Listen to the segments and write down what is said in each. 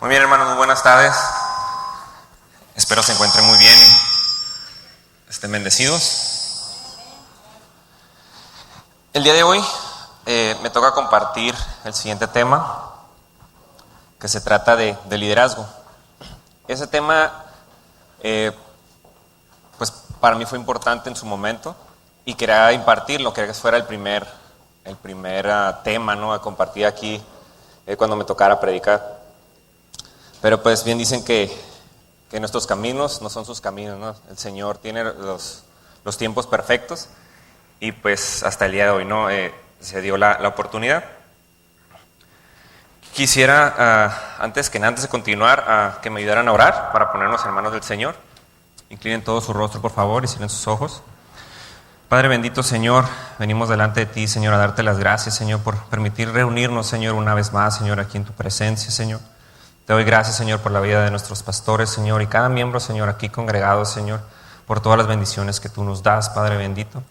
Muy bien, hermanos, muy buenas tardes. Espero se encuentren muy bien, estén bendecidos. El día de hoy me toca compartir el siguiente tema, que se trata de liderazgo. Ese tema, pues para mí fue importante en su momento y quería impartirlo, quería que fuera el primer tema, ¿no?, a compartir aquí cuando me tocara predicar. Pero pues bien dicen que nuestros caminos no son sus caminos, ¿no? El Señor tiene los tiempos perfectos y pues hasta el día de hoy, ¿no?, se dio la oportunidad. Quisiera, antes de continuar, que me ayudaran a orar para ponernos en manos del Señor. Inclinen todo su rostro, por favor, y cierren sus ojos. Padre bendito, Señor, venimos delante de ti, Señor, a darte las gracias, Señor, por permitir reunirnos, Señor, una vez más, Señor, aquí en tu presencia, Señor. Te doy gracias, Señor, por la vida de nuestros pastores, Señor, y cada miembro, Señor, aquí congregado, Señor, por todas las bendiciones que tú nos das, Padre bendito.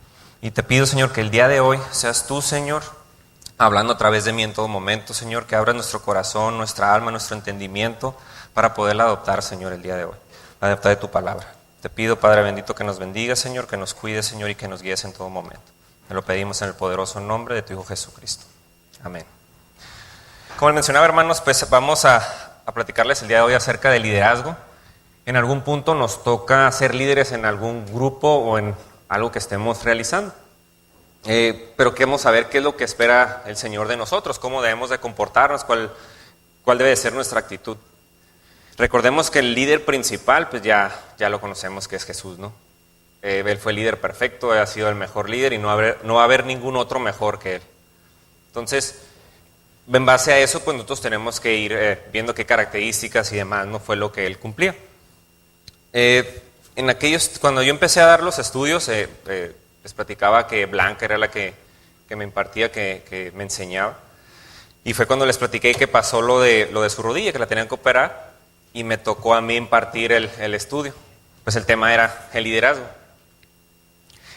Y te pido, Señor, que el día de hoy seas tú, Señor, hablando a través de mí en todo momento, Señor, que abras nuestro corazón, nuestra alma, nuestro entendimiento, para poderla adoptar, Señor, el día de hoy, adoptar de tu palabra. Te pido, Padre bendito, que nos bendigas, Señor, que nos cuides, Señor, y que nos guíes en todo momento. Te lo pedimos en el poderoso nombre de tu Hijo Jesucristo. Amén. Como les mencionaba, hermanos, pues vamos a platicarles el día de hoy acerca del liderazgo. En algún punto nos toca ser líderes en algún grupo o en algo que estemos realizando. Pero queremos saber qué es lo que espera el Señor de nosotros, cómo debemos de comportarnos, cuál debe de ser nuestra actitud. Recordemos que el líder principal, pues ya lo conocemos, que es Jesús, ¿no? Él fue el líder perfecto, ha sido el mejor líder y no va a haber ningún otro mejor que Él. Entonces, en base a eso, pues nosotros tenemos que ir viendo qué características y demás no fue lo que Él cumplía. Cuando yo empecé a dar los estudios, les platicaba que Blanca era la que me impartía, que me enseñaba. Y fue cuando les platiqué que pasó lo de su rodilla, que la tenían que operar, y me tocó a mí impartir el estudio. Pues el tema era el liderazgo.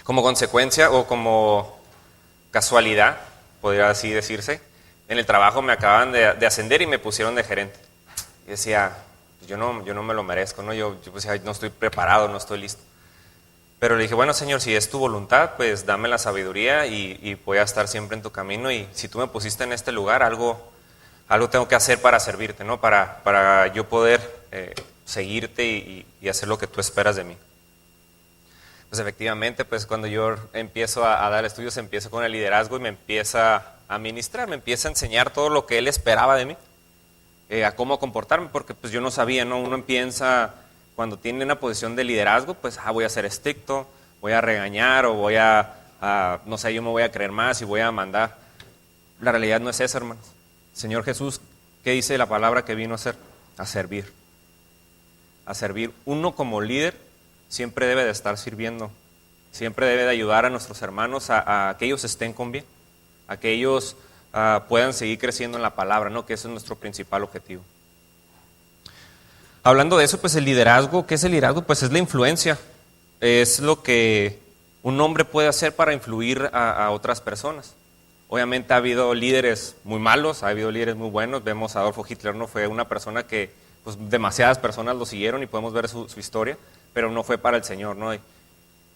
Como consecuencia o como casualidad, podría así decirse, en el trabajo me acaban de ascender y me pusieron de gerente. Y decía, yo no me lo merezco, ¿no? Yo pues, no estoy preparado, no estoy listo. Pero le dije, bueno, Señor, si es tu voluntad, pues dame la sabiduría y voy a estar siempre en tu camino. Y si tú me pusiste en este lugar, algo tengo que hacer para servirte, ¿no? Para yo poder seguirte y hacer lo que tú esperas de mí. Pues efectivamente, pues cuando yo empiezo a dar estudios, empiezo con el liderazgo y me empieza a ministrar, me empieza a enseñar todo lo que Él esperaba de mí, a cómo comportarme, porque pues yo no sabía, ¿no? Uno empieza, cuando tiene una posición de liderazgo, pues voy a ser estricto, voy a regañar o voy no sé, yo me voy a creer más y voy a mandar. La realidad no es esa, hermanos. Señor Jesús, ¿qué dice la palabra que vino a hacer? A servir. A servir. Uno como líder siempre debe de estar sirviendo, siempre debe de ayudar a nuestros hermanos a que ellos estén con bien, a que ellos puedan seguir creciendo en la palabra, ¿no? Que ese es nuestro principal objetivo. Hablando de eso, pues el liderazgo, ¿qué es el liderazgo? Pues es la influencia, es lo que un hombre puede hacer para influir a otras personas. Obviamente ha habido líderes muy malos, ha habido líderes muy buenos. Vemos a Adolfo Hitler, ¿no? Fue una persona que pues, demasiadas personas lo siguieron y podemos ver su historia, pero no fue para el Señor, ¿no? Y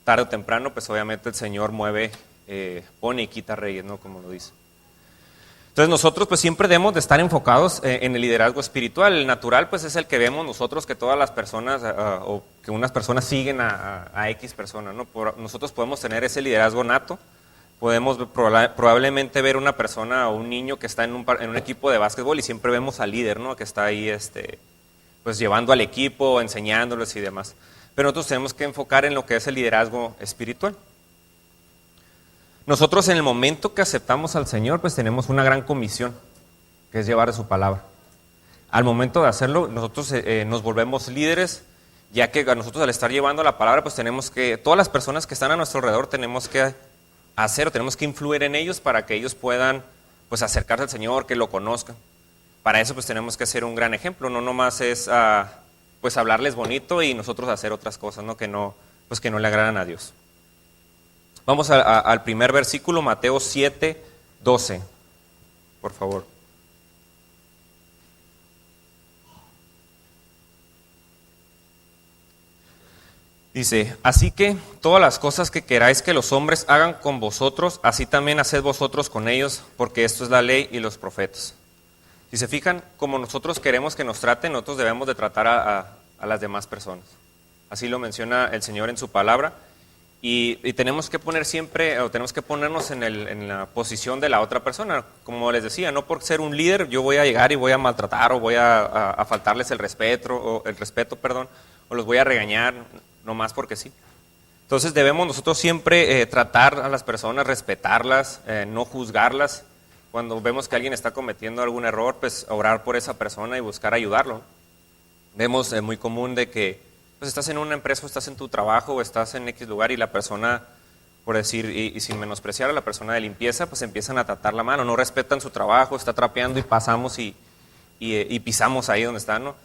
tarde o temprano, pues obviamente el Señor mueve, pone y quita reyes, ¿no? Como lo dice. Entonces nosotros pues siempre debemos de estar enfocados en el liderazgo espiritual. El natural pues es el que vemos nosotros, que todas las personas o que unas personas siguen a X personas, ¿no? Nosotros podemos tener ese liderazgo nato. Podemos probablemente ver una persona o un niño que está en un equipo de básquetbol y siempre vemos al líder, ¿no? Que está ahí pues llevando al equipo, enseñándoles y demás. Pero nosotros tenemos que enfocar en lo que es el liderazgo espiritual. Nosotros en el momento que aceptamos al Señor, pues tenemos una gran comisión, que es llevar su palabra. Al momento de hacerlo, nosotros nos volvemos líderes, ya que nosotros al estar llevando la palabra, pues todas las personas que están a nuestro alrededor tenemos que influir en ellos para que ellos puedan pues acercarse al Señor, que lo conozcan. Para eso pues tenemos que ser un gran ejemplo, no nomás es pues hablarles bonito y nosotros hacer otras cosas, ¿no? Que no le agradan a Dios. Vamos al primer versículo, Mateo 7:12, por favor. Dice, así que todas las cosas que queráis que los hombres hagan con vosotros, así también haced vosotros con ellos, porque esto es la ley y los profetas. Si se fijan, como nosotros queremos que nos traten, nosotros debemos de tratar a las demás personas. Así lo menciona el Señor en su palabra. Y tenemos que poner siempre, o tenemos que ponernos en la posición de la otra persona. Como les decía, no por ser un líder yo voy a llegar y voy a maltratar o voy a faltarles el respeto, o los voy a regañar, nomás porque sí. Entonces debemos nosotros siempre tratar a las personas, respetarlas, no juzgarlas. Cuando vemos que alguien está cometiendo algún error, pues orar por esa persona y buscar ayudarlo. Vemos muy común de que pues estás en una empresa, o estás en tu trabajo, o estás en X lugar y la persona, por decir, y sin menospreciar a la persona de limpieza, pues empiezan a tratar la mano, no respetan su trabajo, está trapeando y pasamos y pisamos ahí donde está, ¿no?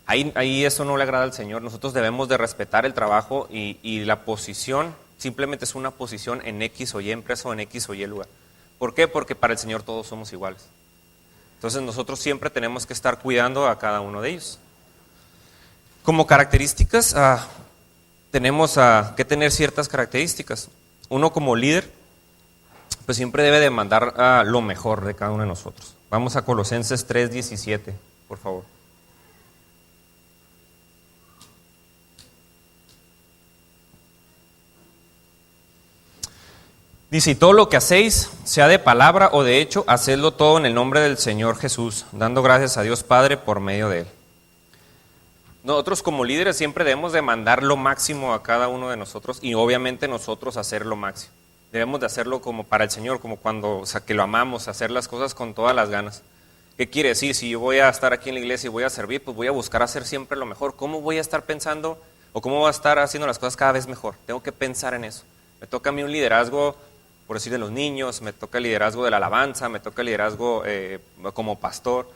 Ahí eso no le agrada al Señor. Nosotros debemos de respetar el trabajo y la posición simplemente es una posición en X o Y empresa o en X o Y lugar. ¿Por qué? Porque para el Señor todos somos iguales. Entonces nosotros siempre tenemos que estar cuidando a cada uno de ellos. Como características, tenemos que tener ciertas características. Uno como líder, pues siempre debe demandar lo mejor de cada uno de nosotros. Vamos a Colosenses 3:17, por favor. Dice, y todo lo que hacéis, sea de palabra o de hecho, hacedlo todo en el nombre del Señor Jesús, dando gracias a Dios Padre por medio de Él. Nosotros como líderes siempre debemos de mandar lo máximo a cada uno de nosotros y obviamente nosotros hacer lo máximo. Debemos de hacerlo como para el Señor, como cuando, o sea, que lo amamos, hacer las cosas con todas las ganas. ¿Qué quiere decir? Si yo voy a estar aquí en la iglesia y voy a servir, pues voy a buscar hacer siempre lo mejor. ¿Cómo voy a estar pensando o cómo voy a estar haciendo las cosas cada vez mejor? Tengo que pensar en eso. Me toca a mí un liderazgo, por decir, de los niños, me toca el liderazgo de la alabanza, me toca el liderazgo como pastor.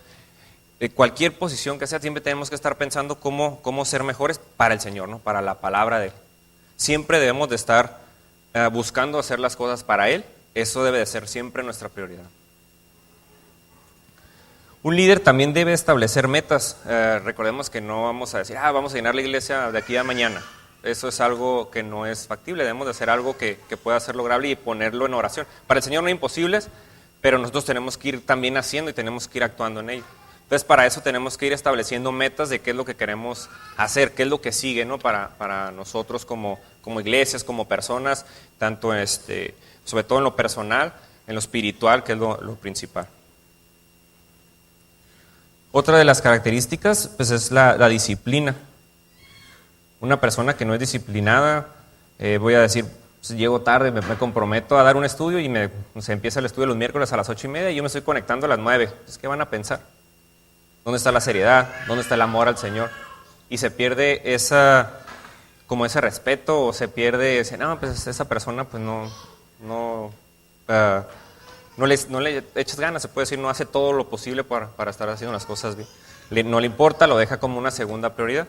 Cualquier posición que sea, siempre tenemos que estar pensando cómo ser mejores para el Señor, ¿no? Para la palabra de Él. Siempre debemos de estar buscando hacer las cosas para Él. Eso debe de ser siempre nuestra prioridad. Un líder también debe establecer metas. Recordemos que no vamos a decir, vamos a llenar la iglesia de aquí a mañana. Eso es algo que no es factible. Debemos de hacer algo que pueda ser lograble y ponerlo en oración. Para el Señor no es imposible, pero nosotros tenemos que ir también haciendo y tenemos que ir actuando en ello. Entonces, para eso tenemos que ir estableciendo metas de qué es lo que queremos hacer, qué es lo que sigue, ¿no? Para nosotros como iglesias, como personas, tanto sobre todo en lo personal, en lo espiritual, que es lo principal. Otra de las características pues, es la disciplina. Una persona que no es disciplinada, voy a decir, pues, llego tarde, me comprometo a dar un estudio y se empieza el estudio los miércoles a las 8:30 y yo me estoy conectando a las 9. Pues, ¿qué van a pensar? ¿Dónde está la seriedad? ¿Dónde está el amor al Señor? Y se pierde ese respeto, o se pierde no, pues esa persona pues no le echas ganas, se puede decir, no hace todo lo posible para estar haciendo las cosas bien. No le importa, lo deja como una segunda prioridad.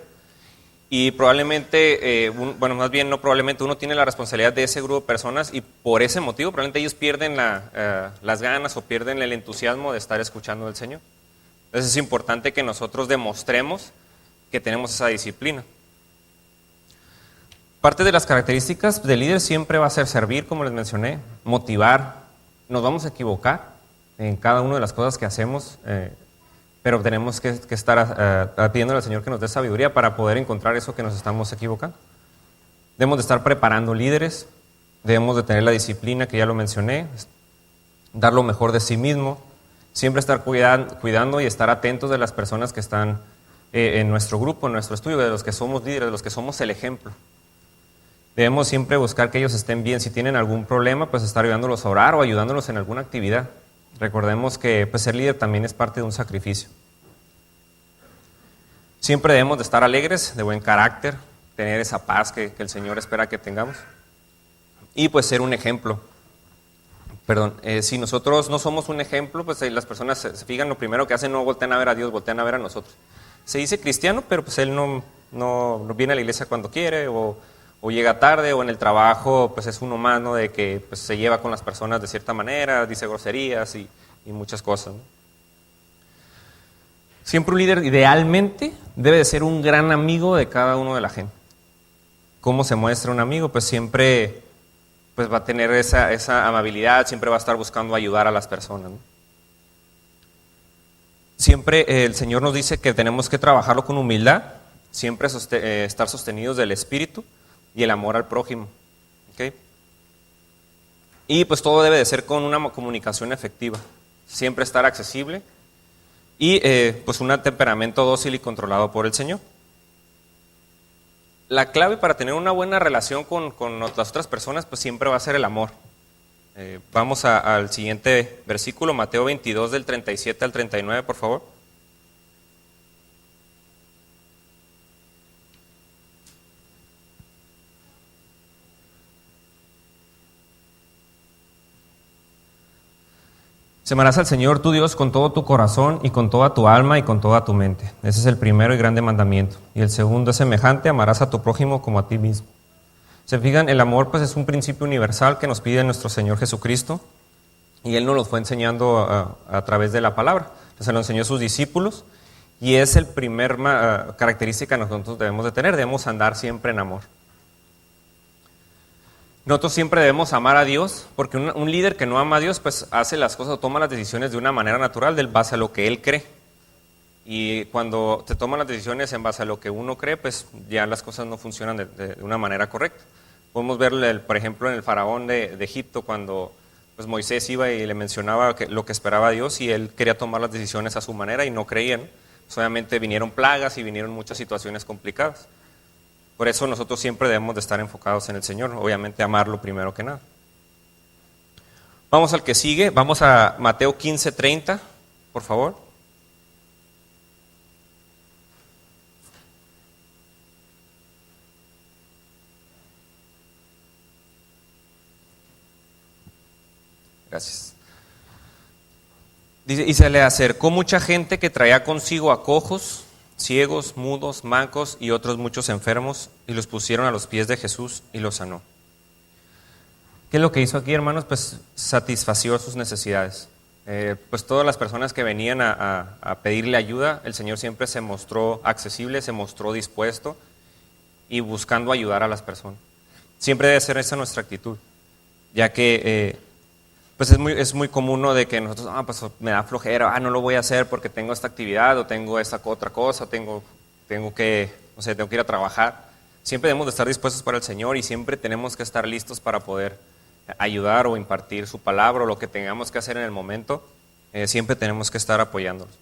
Y probablemente, uno tiene la responsabilidad de ese grupo de personas y por ese motivo probablemente ellos pierden las ganas o pierden el entusiasmo de estar escuchando al Señor. Entonces es importante que nosotros demostremos que tenemos esa disciplina. Parte de las características del líder siempre va a ser servir, como les mencioné, motivar. Nos vamos a equivocar en cada una de las cosas que hacemos, pero tenemos que estar pidiéndole al Señor que nos dé sabiduría para poder encontrar eso que nos estamos equivocando. Debemos de estar preparando líderes, debemos de tener la disciplina que ya lo mencioné, dar lo mejor de sí mismo, siempre estar cuidando y estar atentos de las personas que están en nuestro grupo, en nuestro estudio, de los que somos líderes, de los que somos el ejemplo. Debemos siempre buscar que ellos estén bien. Si tienen algún problema, pues estar ayudándolos a orar o ayudándolos en alguna actividad. Recordemos que pues, ser líder también es parte de un sacrificio. Siempre debemos de estar alegres, de buen carácter, tener esa paz que el Señor espera que tengamos. Y pues ser un ejemplo. Si nosotros no somos un ejemplo, pues las personas se fijan, lo primero que hacen no voltean a ver a Dios, voltean a ver a nosotros. Se dice cristiano, pero pues él no viene a la iglesia cuando quiere, o llega tarde, o en el trabajo pues es un humano de que pues, se lleva con las personas de cierta manera, dice groserías y muchas cosas, ¿no? Siempre un líder idealmente debe de ser un gran amigo de cada uno de la gente. ¿cómo se muestra un amigo? Pues siempre pues va a tener esa amabilidad, siempre va a estar buscando ayudar a las personas, ¿no? Siempre el Señor nos dice que tenemos que trabajarlo con humildad, siempre estar sostenidos del Espíritu y el amor al prójimo. ¿Okay? Y pues todo debe de ser con una comunicación efectiva, siempre estar accesible y pues un temperamento dócil y controlado por el Señor. La clave para tener una buena relación con las otras personas pues siempre va a ser el amor. Vamos al siguiente versículo, Mateo 22 del 37 al 39, por favor. Amarás al Señor tu Dios con todo tu corazón y con toda tu alma y con toda tu mente. Ese es el primero y grande mandamiento. Y el segundo es semejante, amarás a tu prójimo como a ti mismo. Se fijan, el amor pues es un principio universal que nos pide nuestro Señor Jesucristo y Él nos lo fue enseñando a través de la palabra. Se lo enseñó a sus discípulos y es el primer característica que nosotros debemos de tener, debemos andar siempre en amor. Nosotros siempre debemos amar a Dios, porque un líder que no ama a Dios, pues hace las cosas o toma las decisiones de una manera natural, en base a lo que él cree. Y cuando te toman las decisiones en base a lo que uno cree, pues ya las cosas no funcionan de una manera correcta. Podemos ver, por ejemplo, en el faraón de Egipto, cuando pues, Moisés iba y le mencionaba lo que esperaba Dios, y él quería tomar las decisiones a su manera y no creían. Pues, obviamente vinieron plagas y vinieron muchas situaciones complicadas. Por eso nosotros siempre debemos de estar enfocados en el Señor, obviamente amarlo primero que nada. Vamos al que sigue, vamos a Mateo 15:30, por favor. Gracias. Dice, y se le acercó mucha gente que traía consigo a cojos, ciegos, mudos, mancos y otros muchos enfermos, y los pusieron a los pies de Jesús y los sanó. ¿Qué es lo que hizo aquí, hermanos? Pues satisfació sus necesidades. Pues todas las personas que venían a pedirle ayuda, el Señor siempre se mostró accesible, se mostró dispuesto y buscando ayudar a las personas. Siempre debe ser esa nuestra actitud, ya que pues es muy común, ¿no?, de que nosotros, pues me da flojera, no lo voy a hacer porque tengo esta actividad o tengo esta otra cosa, tengo que ir a trabajar. Siempre debemos de estar dispuestos para el Señor y siempre tenemos que estar listos para poder ayudar o impartir su palabra o lo que tengamos que hacer en el momento. Siempre tenemos que estar apoyándolos.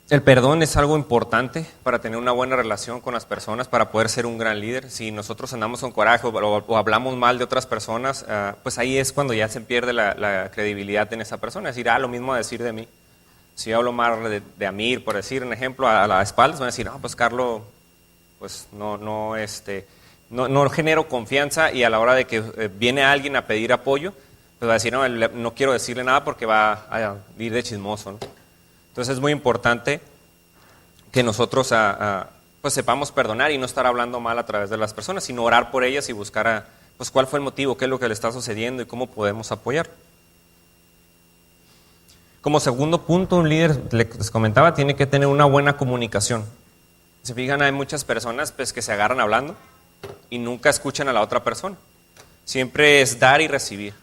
El perdón es algo importante para tener una buena relación con las personas, para poder ser un gran líder. Si nosotros andamos con coraje o hablamos mal de otras personas, pues ahí es cuando ya se pierde la credibilidad en esa persona. Es decir, lo mismo a decir de mí. Si yo hablo mal de Amir, por decir un ejemplo, a la espalda, van a decir, pues Carlos, pues no genero confianza, y a la hora de que viene alguien a pedir apoyo, pues va a decir, no quiero decirle nada porque va a ir de chismoso, ¿no? Entonces es muy importante que nosotros pues sepamos perdonar y no estar hablando mal a través de las personas, sino orar por ellas y buscar pues cuál fue el motivo, qué es lo que le está sucediendo y cómo podemos apoyar. Como segundo punto, un líder, les comentaba, tiene que tener una buena comunicación. Se fijan, hay muchas personas pues, que se agarran hablando y nunca escuchan a la otra persona. Siempre es dar y recibir.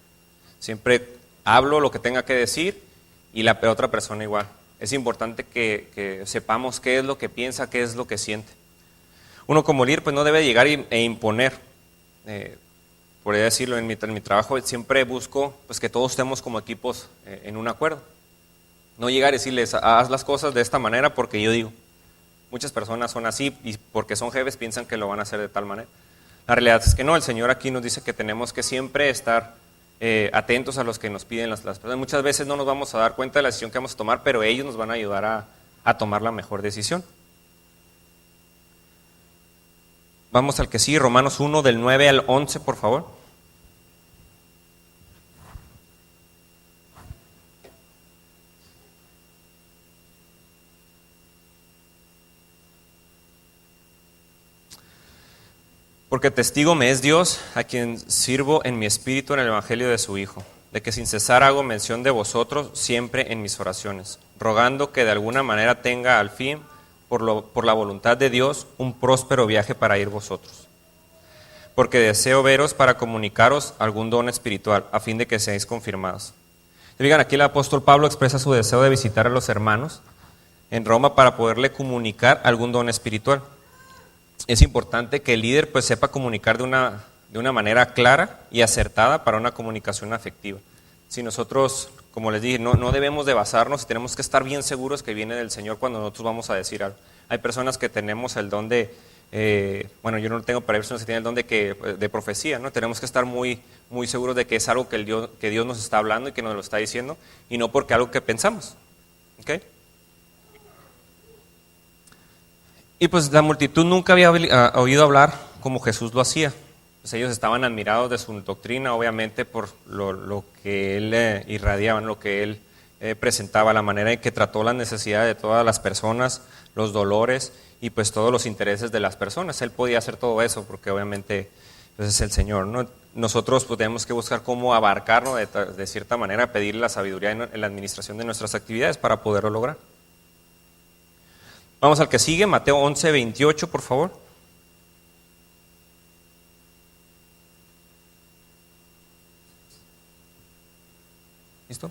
Siempre hablo lo que tenga que decir y la otra persona igual. Es importante que sepamos qué es lo que piensa, qué es lo que siente. Uno como líder pues no debe llegar e imponer. Podría decirlo, en mi trabajo siempre busco pues, que todos estemos como equipos en un acuerdo. No llegar y decirles, haz las cosas de esta manera porque yo digo. Muchas personas son así y porque son jefes piensan que lo van a hacer de tal manera. La realidad es que no, el Señor aquí nos dice que tenemos que siempre estar atentos a los que nos piden las personas. Muchas veces no nos vamos a dar cuenta de la decisión que vamos a tomar, pero ellos nos van a ayudar a tomar la mejor decisión. Vamos al que sigue, Romanos 1, del 9 al 11, por favor. Porque testigo me es Dios, a quien sirvo en mi espíritu en el evangelio de su Hijo, de que sin cesar hago mención de vosotros siempre en mis oraciones, rogando que de alguna manera tenga al fin por la voluntad de Dios, un próspero viaje para ir vosotros. Porque deseo veros para comunicaros algún don espiritual, a fin de que seáis confirmados. Digan, aquí el apóstol Pablo expresa su deseo de visitar a los hermanos en Roma para poderle comunicar algún don espiritual. Es importante que el líder pues sepa comunicar de una manera clara y acertada para una comunicación afectiva. Si nosotros, como les dije, no debemos de basarnos, tenemos que estar bien seguros que viene del Señor cuando nosotros vamos a decir algo. Hay personas que tenemos el don de, yo no lo tengo, pero hay personas que tienen el don de profecía, ¿no? Tenemos que estar muy, muy seguros de que es algo que Dios nos está hablando y que nos lo está diciendo, y no porque algo que pensamos. ¿Okay? Y pues la multitud nunca había oído hablar como Jesús lo hacía. Pues ellos estaban admirados de su doctrina, obviamente por lo que él irradiaba, lo que él presentaba, la manera en que trató las necesidades de todas las personas, los dolores y pues todos los intereses de las personas. Él podía hacer todo eso porque obviamente pues, es el Señor, ¿no? Nosotros pues, tenemos que buscar cómo abarcarnos de cierta manera, pedirle la sabiduría en la administración de nuestras actividades para poderlo lograr. Vamos al que sigue, Mateo 11:28, por favor. ¿Listo?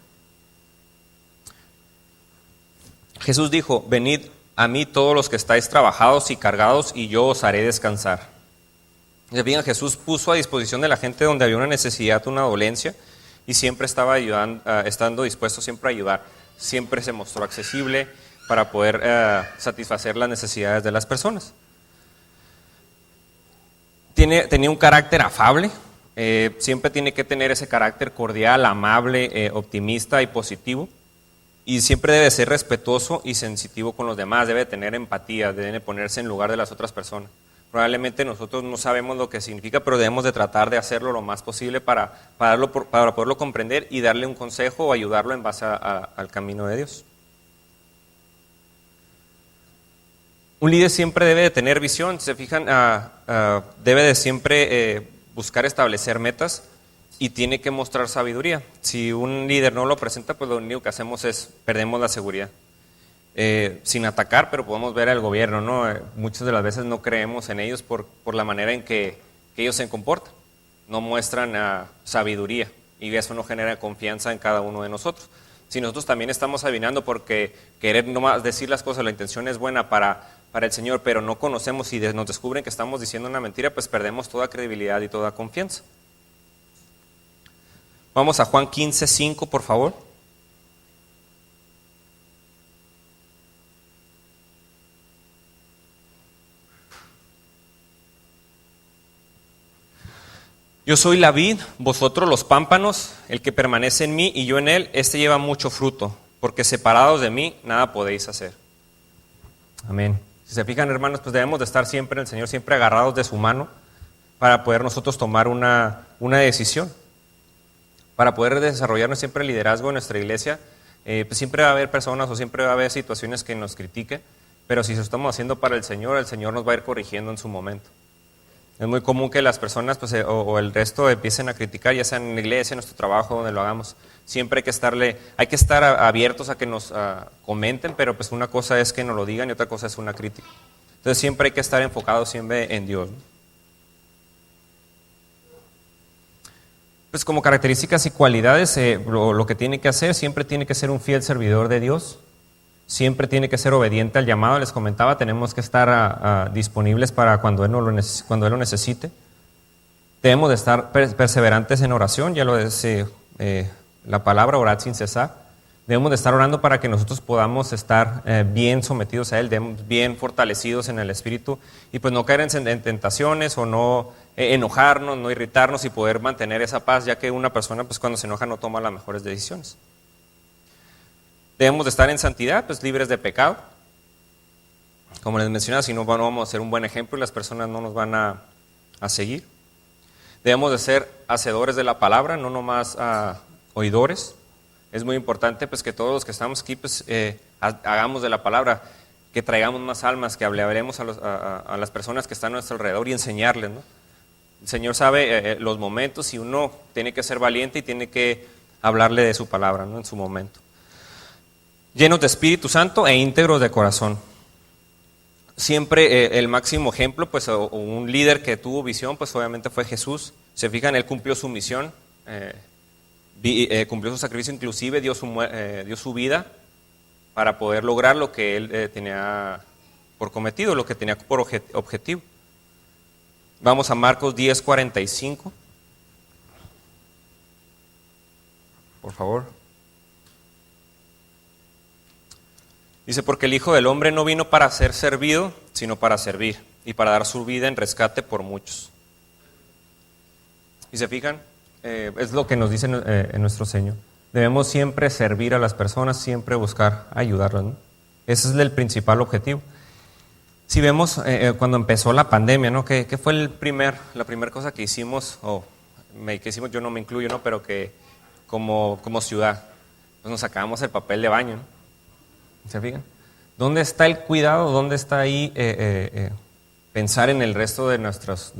Jesús dijo, venid a mí todos los que estáis trabajados y cargados, y yo os haré descansar. Bien, Jesús puso a disposición de la gente donde había una necesidad, una dolencia, y siempre estaba estando dispuesto siempre a ayudar. Siempre se mostró accesible para poder satisfacer las necesidades de las personas. Tenía un carácter afable, siempre tiene que tener ese carácter cordial, amable, optimista y positivo. Y siempre debe ser respetuoso y sensitivo con los demás, debe tener empatía, debe ponerse en lugar de las otras personas. Probablemente nosotros no sabemos lo que significa, pero debemos de tratar de hacerlo lo más posible para poderlo comprender y darle un consejo o ayudarlo en base al camino de Dios. Un líder siempre debe de tener visión, si se fijan, debe de siempre buscar establecer metas y tiene que mostrar sabiduría. Si un líder no lo presenta, pues lo único que hacemos es perdemos la seguridad. Sin atacar, pero podemos ver al gobierno, ¿no? Muchas de las veces no creemos en ellos por la manera en que ellos se comportan. No muestran sabiduría y eso no genera confianza en cada uno de nosotros. Si nosotros también estamos adivinando porque querer nomás decir las cosas, la intención es buena para el Señor, pero no conocemos y nos descubren que estamos diciendo una mentira, pues perdemos toda credibilidad y toda confianza. Vamos a Juan 15:5, por favor. Yo soy la vid, vosotros los pámpanos, el que permanece en mí y yo en él, este lleva mucho fruto, porque separados de mí nada podéis hacer. Amén. Si se fijan, hermanos, pues debemos de estar siempre en el Señor, siempre agarrados de su mano, para poder nosotros tomar una decisión. Para poder desarrollarnos siempre el liderazgo en nuestra iglesia, pues siempre va a haber personas o siempre va a haber situaciones que nos critiquen, pero si lo estamos haciendo para el Señor nos va a ir corrigiendo en su momento. Es muy común que las personas pues, o el resto empiecen a criticar, ya sea en la iglesia, en nuestro trabajo, donde lo hagamos. Siempre hay que estar abiertos a que nos comenten, pero pues una cosa es que nos lo digan y otra cosa es una crítica. Entonces siempre hay que estar enfocados siempre en Dios, ¿no? Pues como características y cualidades, lo que tiene que hacer, siempre tiene que ser un fiel servidor de Dios. Siempre tiene que ser obediente al llamado. Les comentaba, tenemos que estar disponibles para cuando Él lo necesite. Debemos de estar perseverantes en oración, ya lo dice la palabra, orad sin cesar. Debemos de estar orando para que nosotros podamos estar bien sometidos a Él, bien fortalecidos en el Espíritu y pues no caer en tentaciones o no enojarnos, no irritarnos y poder mantener esa paz, ya que una persona pues cuando se enoja no toma las mejores decisiones. Debemos de estar en santidad, pues libres de pecado. Como les mencionaba, si no vamos a ser un buen ejemplo y las personas no nos van a seguir. Debemos de ser hacedores de la palabra, no nomás oidores. Es muy importante pues que todos los que estamos aquí pues hagamos de la palabra, que traigamos más almas, que hablaremos a las personas que están a nuestro alrededor y enseñarles, ¿no? El Señor sabe los momentos y uno tiene que ser valiente y tiene que hablarle de su palabra, ¿no? En su momento. Llenos de Espíritu Santo e íntegros de corazón. siempre el máximo ejemplo, pues, o un líder que tuvo visión, pues obviamente fue Jesús. Se fijan, él cumplió su misión, cumplió su sacrificio, inclusive dio su vida para poder lograr lo que él tenía por cometido, lo que tenía por objetivo. Vamos a Marcos 10:45. Por favor. Dice, porque el Hijo del Hombre no vino para ser servido, sino para servir, y para dar su vida en rescate por muchos. Y se fijan, es lo que nos dice nuestro Señor. Debemos siempre servir a las personas, siempre buscar ayudarlas, ¿no? Ese es el principal objetivo. Si vemos cuando empezó la pandemia, ¿no? ¿Qué fue la primera cosa que hicimos, que hicimos, yo no me incluyo, ¿no? Pero que como ciudad, pues nos sacábamos el papel de baño, ¿no? ¿Se fijan? ¿Dónde está el cuidado? ¿Dónde está ahí pensar en el resto de nuestros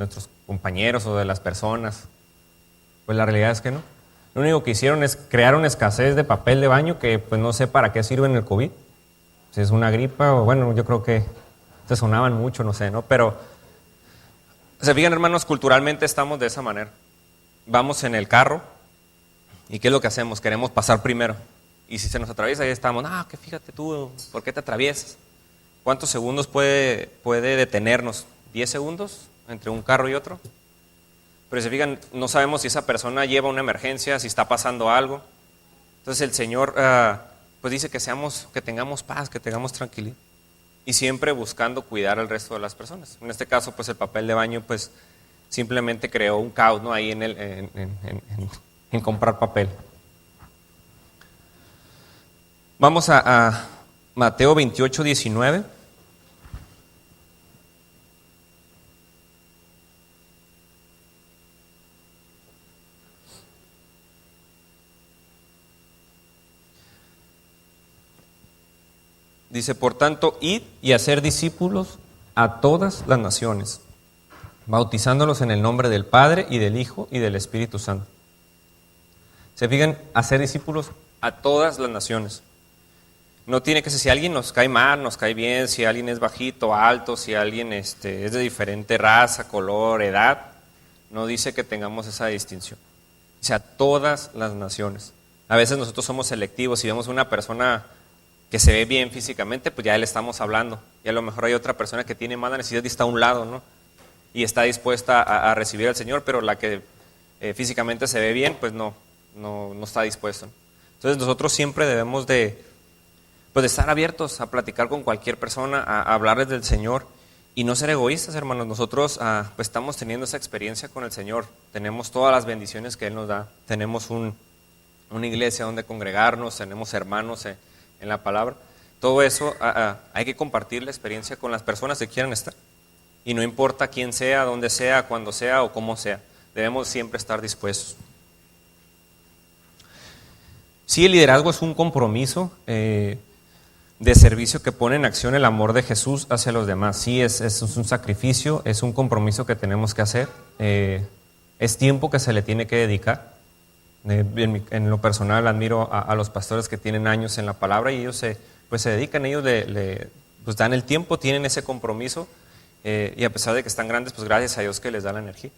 compañeros o de las personas? Pues la realidad es que no. Lo único que hicieron es crear una escasez de papel de baño que pues no sé para qué sirve en el COVID. Si es una gripa o bueno, yo creo que se sonaban mucho, no sé, ¿no? Pero, se fijan, hermanos, culturalmente estamos de esa manera. Vamos en el carro y ¿qué es lo que hacemos? Queremos pasar primero. Y si se nos atraviesa, ahí estamos, que fíjate tú, ¿por qué te atraviesas? ¿Cuántos segundos puede detenernos? ¿10 segundos entre un carro y otro? Pero si se fijan, no sabemos si esa persona lleva una emergencia, si está pasando algo. Entonces el Señor pues dice que tengamos paz, que tengamos tranquilidad. Y siempre buscando cuidar al resto de las personas. En este caso, pues el papel de baño, pues simplemente creó un caos, ¿no? Ahí en comprar papel. Vamos a Mateo 28:19. Dice, por tanto, id y hacer discípulos a todas las naciones, bautizándolos en el nombre del Padre y del Hijo y del Espíritu Santo. Se fijan, hacer discípulos a todas las naciones. No tiene que ser, si alguien nos cae mal, nos cae bien, si alguien es bajito, alto, si alguien es de diferente raza, color, edad, no dice que tengamos esa distinción. O sea, todas las naciones. A veces nosotros somos selectivos, si vemos una persona que se ve bien físicamente, pues ya le estamos hablando. Y a lo mejor hay otra persona que tiene más necesidad y está a un lado, ¿no? Y está dispuesta a recibir al Señor, pero la que físicamente se ve bien, pues no está dispuesta, ¿no? Entonces nosotros siempre debemos de estar abiertos a platicar con cualquier persona, a hablarles del Señor y no ser egoístas, hermanos. Nosotros pues estamos teniendo esa experiencia con el Señor, tenemos todas las bendiciones que Él nos da, tenemos una iglesia donde congregarnos, tenemos hermanos en la palabra. Todo eso hay que compartir la experiencia con las personas que quieran estar. Y no importa quién sea, dónde sea, cuándo sea o cómo sea, debemos siempre estar dispuestos. Sí, el liderazgo es un compromiso de servicio que pone en acción el amor de Jesús hacia los demás. Sí, es un sacrificio, es un compromiso que tenemos que hacer. Es tiempo que se le tiene que dedicar. En lo personal admiro a los pastores que tienen años en la palabra y ellos se dedican, ellos pues dan el tiempo, tienen ese compromiso y a pesar de que están grandes, pues gracias a Dios que les da la energía.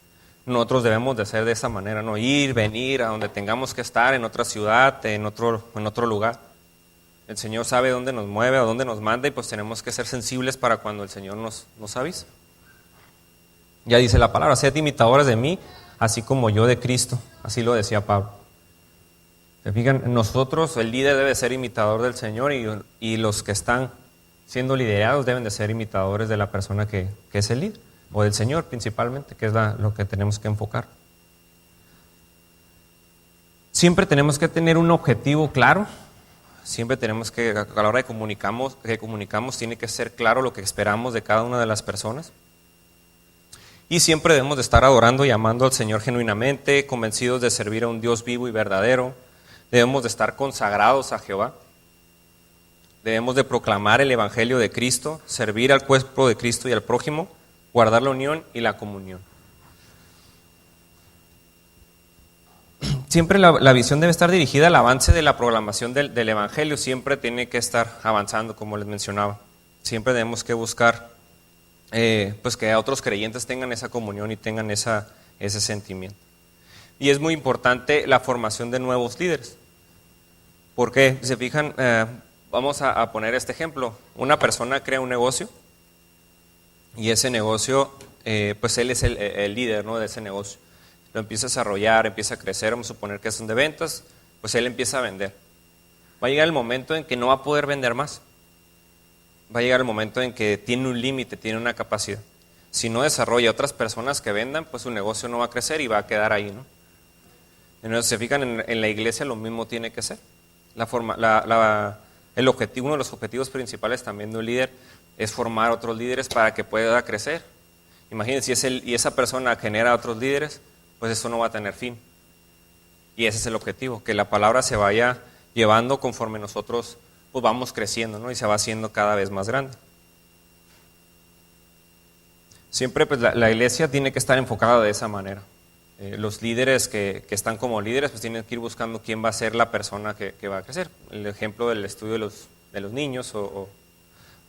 Nosotros debemos de hacer de esa manera, ¿no? Ir, venir a donde tengamos que estar, en otra ciudad, en otro lugar. El Señor sabe dónde nos mueve, a dónde nos manda y pues tenemos que ser sensibles para cuando el Señor nos avise. Ya dice la palabra, sed imitadores de mí, así como yo de Cristo. Así lo decía Pablo. ¿Se fijan? Nosotros, el líder debe ser imitador del Señor y los que están siendo liderados deben de ser imitadores de la persona que es el líder, o del Señor principalmente, que es lo que tenemos que enfocar. Siempre tenemos que tener un objetivo claro, siempre tenemos que, a la hora que comunicamos, tiene que ser claro lo que esperamos de cada una de las personas. Y siempre debemos de estar adorando y amando al Señor genuinamente, convencidos de servir a un Dios vivo y verdadero. Debemos de estar consagrados a Jehová. Debemos de proclamar el Evangelio de Cristo, servir al cuerpo de Cristo y al prójimo, guardar la unión y la comunión. Siempre la visión debe estar dirigida al avance de la proclamación del Evangelio. Siempre tiene que estar avanzando, como les mencionaba. Siempre tenemos que buscar pues que otros creyentes tengan esa comunión y tengan ese sentimiento. Y es muy importante la formación de nuevos líderes. Porque, si se fijan, vamos a poner este ejemplo. Una persona crea un negocio y ese negocio, pues él es el líder, ¿no?, de ese negocio. Lo empieza a desarrollar, empieza a crecer, vamos a suponer que son de ventas, pues él empieza a vender. Va a llegar el momento en que no va a poder vender más. Va a llegar el momento en que tiene un límite, tiene una capacidad. Si no desarrolla otras personas que vendan, pues su negocio no va a crecer y va a quedar ahí, ¿no? Entonces, se fijan, en la iglesia lo mismo tiene que ser. El objetivo, uno de los objetivos principales también de un líder es formar otros líderes para que pueda crecer. Imagínense, y esa persona genera otros líderes, pues eso no va a tener fin. Y ese es el objetivo, que la palabra se vaya llevando conforme nosotros pues vamos creciendo, ¿no?, y se va haciendo cada vez más grande. Siempre pues la iglesia tiene que estar enfocada de esa manera. Los líderes que están como líderes pues tienen que ir buscando quién va a ser la persona que va a crecer. El ejemplo del estudio de los niños o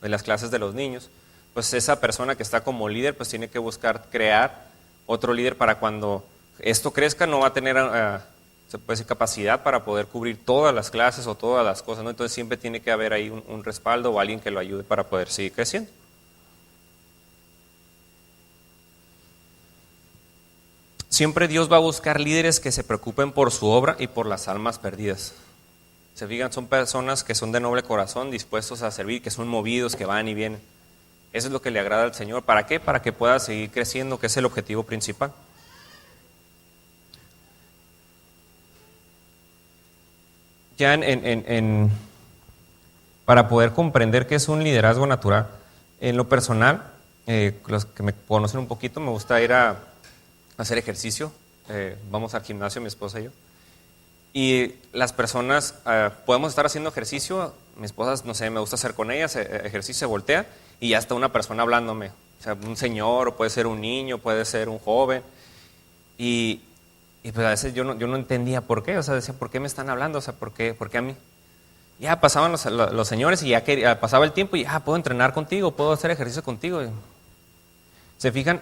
de las clases de los niños, pues esa persona que está como líder pues tiene que buscar crear otro líder para cuando esto crezca no va a tener se puede decir, capacidad para poder cubrir todas las clases o todas las cosas, ¿no? Entonces siempre tiene que haber ahí un respaldo o alguien que lo ayude para poder seguir creciendo. Siempre Dios va a buscar líderes que se preocupen por su obra y por las almas perdidas. Se fijan, son personas que son de noble corazón, dispuestos a servir, que son movidos, que van y vienen. Eso es lo que le agrada al Señor. ¿Para qué? Para que pueda seguir creciendo, que es el objetivo principal. Ya para poder comprender qué es un liderazgo natural, en lo personal, los que me conocen un poquito, me gusta ir a hacer ejercicio. Vamos al gimnasio, mi esposa y yo. Y las personas, podemos estar haciendo ejercicio, mi esposa, no sé, me gusta hacer con ella, ejercicio, se voltea y ya está una persona hablándome. O sea, un señor, o puede ser un niño, puede ser un joven. Y pues a veces yo no entendía por qué, o sea, decía, ¿por qué me están hablando? O sea, ¿por qué a mí? Ya pasaban los señores y ya pasaba el tiempo y ya puedo entrenar contigo, puedo hacer ejercicio contigo. ¿Se fijan?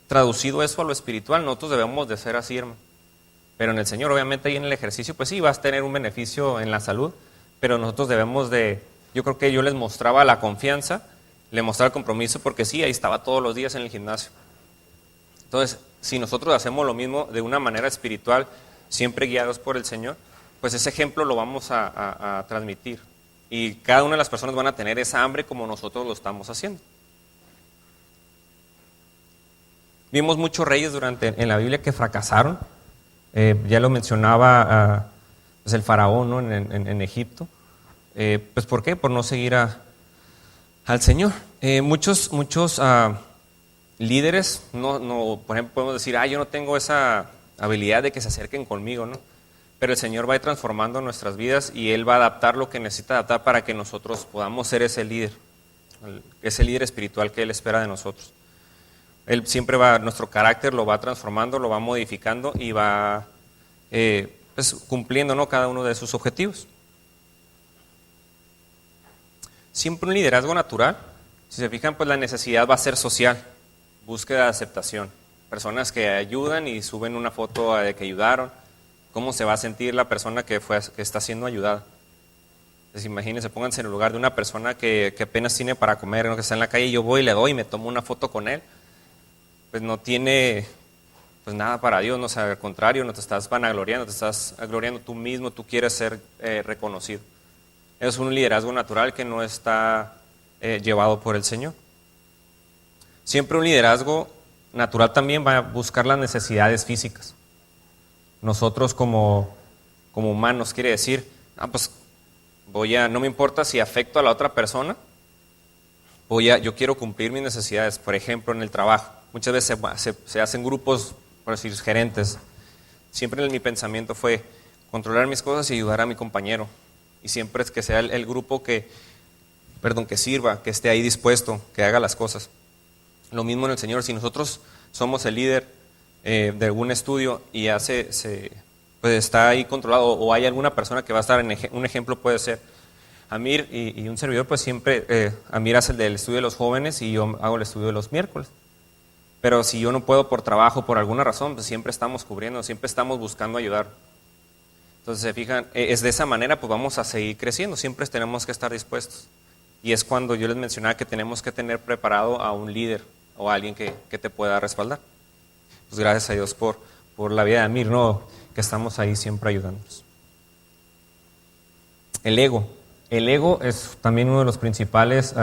Traducido eso a lo espiritual, nosotros debemos de ser así, hermano. Pero en el Señor, obviamente, ahí en el ejercicio, pues sí, vas a tener un beneficio en la salud, pero nosotros debemos yo creo que yo les mostraba la confianza, le mostraba el compromiso, porque sí, ahí estaba todos los días en el gimnasio. Entonces, si nosotros hacemos lo mismo de una manera espiritual, siempre guiados por el Señor, pues ese ejemplo lo vamos a transmitir. Y cada una de las personas van a tener esa hambre como nosotros lo estamos haciendo. Vimos muchos reyes en la Biblia que fracasaron. Ya lo mencionaba pues el faraón, ¿no?, en Egipto. Pues ¿por qué? Por no seguir al Señor. Muchos líderes, por ejemplo, podemos decir, yo no tengo esa habilidad de que se acerquen conmigo, ¿no? Pero el Señor va a ir transformando nuestras vidas y Él va a adaptar lo que necesita adaptar para que nosotros podamos ser ese líder espiritual que Él espera de nosotros. Él siempre nuestro carácter lo va transformando, lo va modificando y va pues, cumpliendo, ¿no?, cada uno de sus objetivos. Siempre un liderazgo natural, si se fijan, pues la necesidad va a ser social, búsqueda de aceptación. Personas que ayudan y suben una foto de que ayudaron. ¿Cómo se va a sentir la persona que está siendo ayudada? Entonces, imagínense, pónganse en el lugar de una persona que apenas tiene para comer, ¿no?, que está en la calle y yo voy y le doy y me tomo una foto con él. Pues no tiene pues nada para Dios, no, o sea, al contrario, no te estás vanagloriando, te estás gloriando tú mismo, tú quieres ser reconocido. Es un liderazgo natural que no está llevado por el Señor. Siempre un liderazgo natural también va a buscar las necesidades físicas. Nosotros como humanos, quiere decir, pues no me importa si afecto a la otra persona, yo quiero cumplir mis necesidades. Por ejemplo, en el trabajo, muchas veces se hacen grupos, por decir, gerentes. Siempre mi pensamiento fue controlar mis cosas y ayudar a mi compañero. Y siempre es que sea el grupo que sirva, que esté ahí dispuesto, que haga las cosas. Lo mismo en el Señor, si nosotros somos el líder de algún estudio y ya pues está ahí controlado, o hay alguna persona que va a estar un ejemplo puede ser, Amir y un servidor, pues siempre, Amir hace el del estudio de los jóvenes y yo hago el estudio de los miércoles. Pero si yo no puedo por trabajo, por alguna razón, pues siempre estamos cubriendo, siempre estamos buscando ayudar. Entonces, se fijan, es de esa manera, pues vamos a seguir creciendo, siempre tenemos que estar dispuestos. Y es cuando yo les mencionaba que tenemos que tener preparado a un líder o a alguien que te pueda respaldar. Pues gracias a Dios por la vida de Amir, ¿no? Que estamos ahí siempre ayudándonos. El ego. El ego es también uno de los principales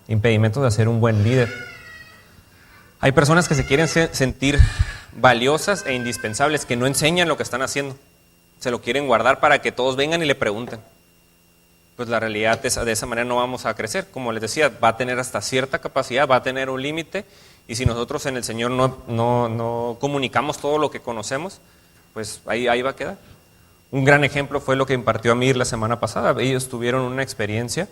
impedimentos de ser un buen líder. Hay personas que se quieren sentir valiosas e indispensables, que no enseñan lo que están haciendo. Se lo quieren guardar para que todos vengan y le pregunten. Pues la realidad es de esa manera no vamos a crecer. Como les decía, va a tener hasta cierta capacidad, va a tener un límite, y si nosotros en el Señor no comunicamos todo lo que conocemos, pues ahí va a quedar. Un gran ejemplo fue lo que impartió Amir la semana pasada. Ellos tuvieron una experiencia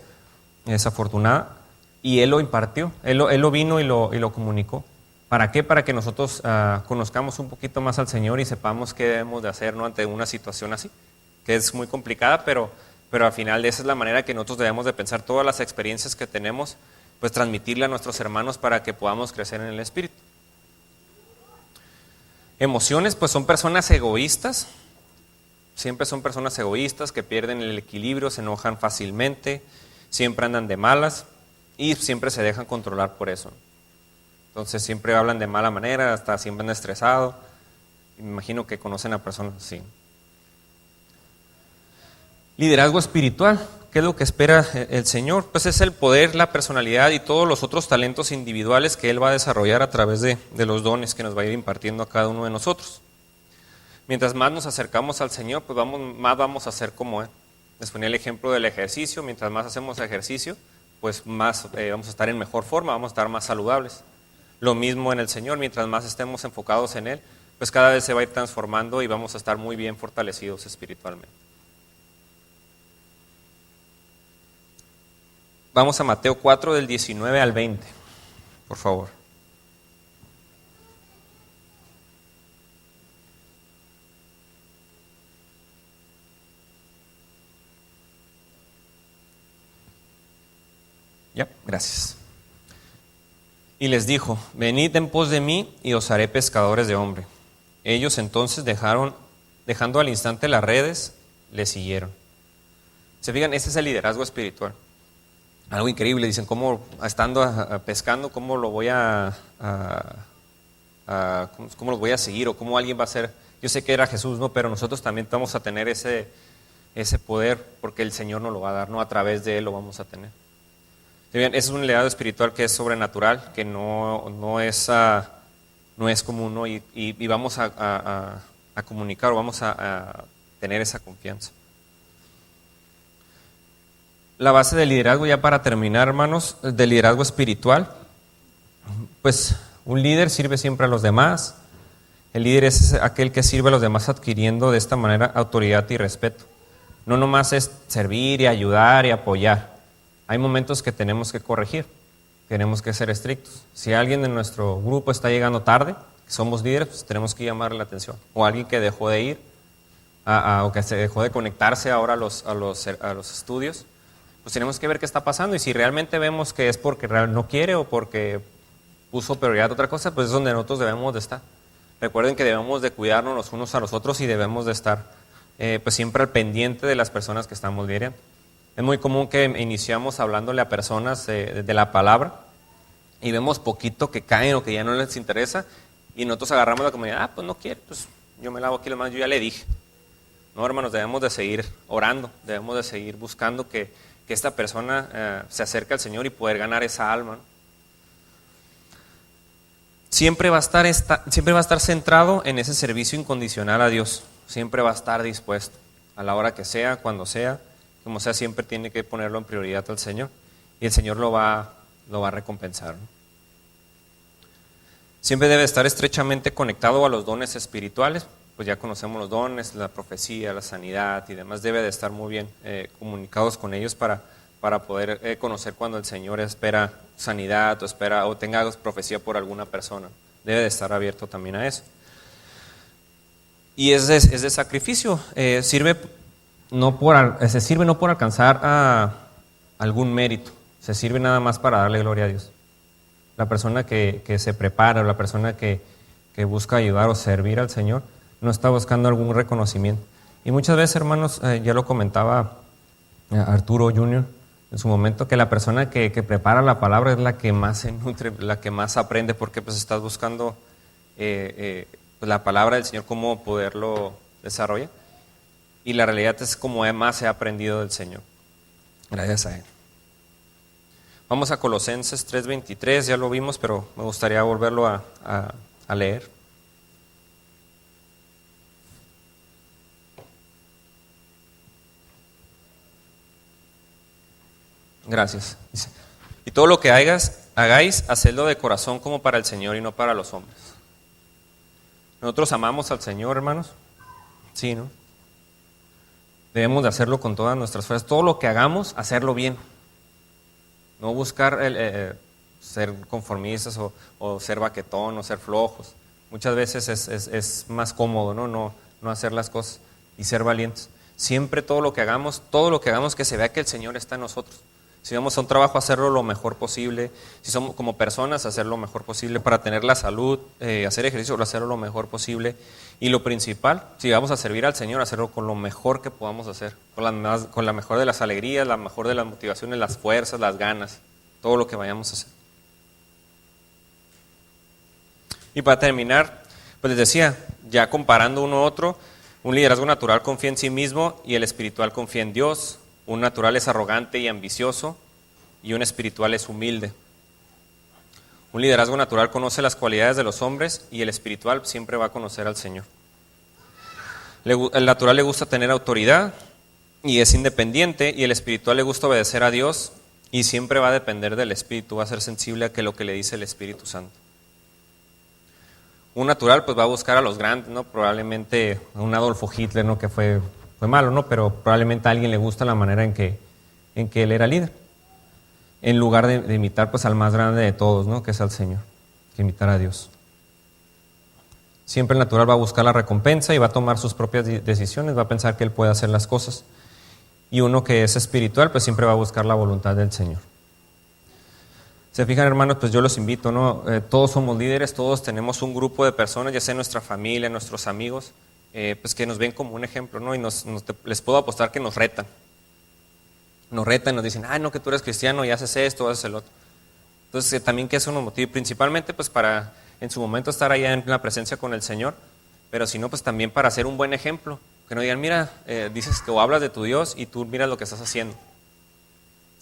desafortunada y él lo impartió, él lo vino y lo comunicó. ¿Para qué? Para que nosotros conozcamos un poquito más al Señor y sepamos qué debemos de hacer, ¿no? Ante una situación así, que es muy complicada, pero al final de esa es la manera que nosotros debemos de pensar todas las experiencias que tenemos, pues transmitirle a nuestros hermanos para que podamos crecer en el Espíritu. Emociones, pues son personas egoístas, siempre son personas egoístas que pierden el equilibrio, se enojan fácilmente, siempre andan de malas y siempre se dejan controlar por eso. Entonces siempre hablan de mala manera, hasta siempre andan estresados. Me imagino que conocen a personas así. Liderazgo espiritual, ¿qué es lo que espera el Señor? Pues es el poder, la personalidad y todos los otros talentos individuales que Él va a desarrollar a través de los dones que nos va a ir impartiendo a cada uno de nosotros. Mientras más nos acercamos al Señor, pues más vamos a ser como Él. Les ponía el ejemplo del ejercicio. Mientras más hacemos ejercicio, pues más vamos a estar en mejor forma, vamos a estar más saludables. Lo mismo en el Señor, mientras más estemos enfocados en Él, pues cada vez se va a ir transformando y vamos a estar muy bien fortalecidos espiritualmente. Vamos a Mateo 4 del 19 al 20, por favor. Ya, gracias. Y les dijo, venid en pos de mí y os haré pescadores de hombre. Ellos entonces dejando al instante las redes, le siguieron. Se fijan, ese es el liderazgo espiritual. Algo increíble, dicen, ¿cómo estando pescando, cómo lo voy cómo los voy a seguir o cómo alguien va a ser? Yo sé que era Jesús, ¿no? Pero nosotros también vamos a tener ese poder porque el Señor nos lo va a dar, ¿no? A través de Él lo vamos a tener. Ese es un liderazgo espiritual que es sobrenatural, que no es común, ¿no? Y vamos a comunicar o vamos a tener esa confianza. La base del liderazgo, ya para terminar, hermanos, del liderazgo espiritual, pues un líder sirve siempre a los demás. El líder es aquel que sirve a los demás adquiriendo de esta manera autoridad y respeto. No nomás es servir y ayudar y apoyar. Hay momentos que tenemos que corregir, tenemos que ser estrictos. Si alguien de nuestro grupo está llegando tarde, somos líderes, pues tenemos que llamarle la atención. O alguien que dejó de ir, o que se dejó de conectarse ahora a los estudios, pues tenemos que ver qué está pasando. Y si realmente vemos que es porque no quiere o porque puso prioridad a otra cosa, pues es donde nosotros debemos de estar. Recuerden que debemos de cuidarnos los unos a los otros y debemos de estar pues siempre al pendiente de las personas que estamos liderando. Es muy común que iniciamos hablándole a personas de la palabra y vemos poquito que caen o que ya no les interesa y nosotros agarramos la comunidad, pues no quiere, pues yo me lavo aquí las manos, yo ya le dije. No, hermanos, debemos de seguir orando, debemos de seguir buscando que esta persona se acerque al Señor y poder ganar esa alma, ¿no? Siempre va a estar centrado en ese servicio incondicional a Dios, siempre va a estar dispuesto, a la hora que sea, cuando sea, como sea, siempre tiene que ponerlo en prioridad al Señor y el Señor lo va a recompensar, ¿no? Siempre debe estar estrechamente conectado a los dones espirituales, pues ya conocemos los dones, la profecía, la sanidad y demás, debe de estar muy bien comunicados con ellos para poder conocer cuando el Señor espera sanidad o tenga profecía por alguna persona. Debe de estar abierto también a eso. Y es de sacrificio, sirve no por alcanzar algún mérito, se sirve nada más para darle gloria a Dios. La persona que se prepara, o la persona que busca ayudar o servir al Señor, no está buscando algún reconocimiento. Y muchas veces, hermanos, ya lo comentaba Arturo Jr. en su momento, que la persona que prepara la palabra es la que más se nutre, la que más aprende, porque pues estás buscando pues, la palabra del Señor, cómo poderlo desarrollar. Y la realidad es como más he aprendido del Señor. Gracias a Él. Vamos a Colosenses 3:23, ya lo vimos, pero me gustaría volverlo a leer. Gracias. Dice, y todo lo que hagáis, hacedlo de corazón como para el Señor y no para los hombres. ¿Nosotros amamos al Señor, hermanos? Sí, ¿no? Debemos de hacerlo con todas nuestras fuerzas. Todo lo que hagamos, hacerlo bien. No buscar ser conformistas o ser baquetón o ser flojos. Muchas veces es más cómodo, ¿no? No hacer las cosas y ser valientes. Siempre todo lo que hagamos que se vea que el Señor está en nosotros. Si vamos a un trabajo, hacerlo lo mejor posible. Si somos como personas, hacerlo lo mejor posible para tener la salud, hacer ejercicio, hacerlo lo mejor posible. Y lo principal, si vamos a servir al Señor, hacerlo con lo mejor que podamos hacer, con la mejor de las alegrías, la mejor de las motivaciones, las fuerzas, las ganas, todo lo que vayamos a hacer. Y para terminar, pues les decía, ya comparando uno a otro, un liderazgo natural confía en sí mismo y el espiritual confía en Dios. Un natural es arrogante y ambicioso y un espiritual es humilde. Un liderazgo natural conoce las cualidades de los hombres y el espiritual siempre va a conocer al Señor. El natural le gusta tener autoridad y es independiente, y el espiritual le gusta obedecer a Dios y siempre va a depender del Espíritu, va a ser sensible a lo que le dice el Espíritu Santo. Un natural pues va a buscar a los grandes, ¿no? Probablemente a un Adolfo Hitler, ¿no? Que fue malo, ¿no? Pero probablemente a alguien le gusta la manera en que él era líder, en lugar de imitar pues al más grande de todos, ¿no? Que es al Señor, que imitar a Dios. Siempre el natural va a buscar la recompensa y va a tomar sus propias decisiones, va a pensar que él puede hacer las cosas. Y uno que es espiritual pues siempre va a buscar la voluntad del Señor. Se fijan, hermanos, pues yo los invito, ¿no? Todos somos líderes, todos tenemos un grupo de personas, ya sea en nuestra familia, nuestros amigos, pues que nos ven como un ejemplo, ¿no? Y les puedo apostar que nos retan. Nos retan, nos dicen, no, que tú eres cristiano y haces esto, haces el otro. Entonces, también que eso nos motive, principalmente pues para en su momento estar allá en la presencia con el Señor, pero si no, pues también para ser un buen ejemplo. Que no digan, mira, dices que o hablas de tu Dios y tú miras lo que estás haciendo.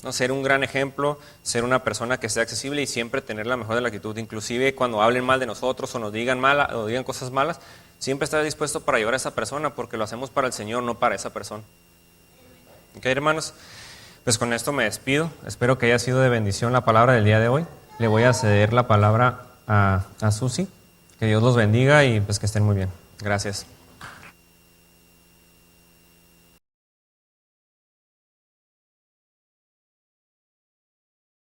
No, ser un gran ejemplo, ser una persona que sea accesible y siempre tener la mejor de la actitud. Inclusive cuando hablen mal de nosotros o nos digan o digan cosas malas, siempre estar dispuesto para ayudar a esa persona, porque lo hacemos para el Señor, no para esa persona. Ok, hermanos, pues con esto me despido. Espero que haya sido de bendición la palabra del día de hoy. Le voy a ceder la palabra a Susi. Que Dios los bendiga y pues que estén muy bien. Gracias.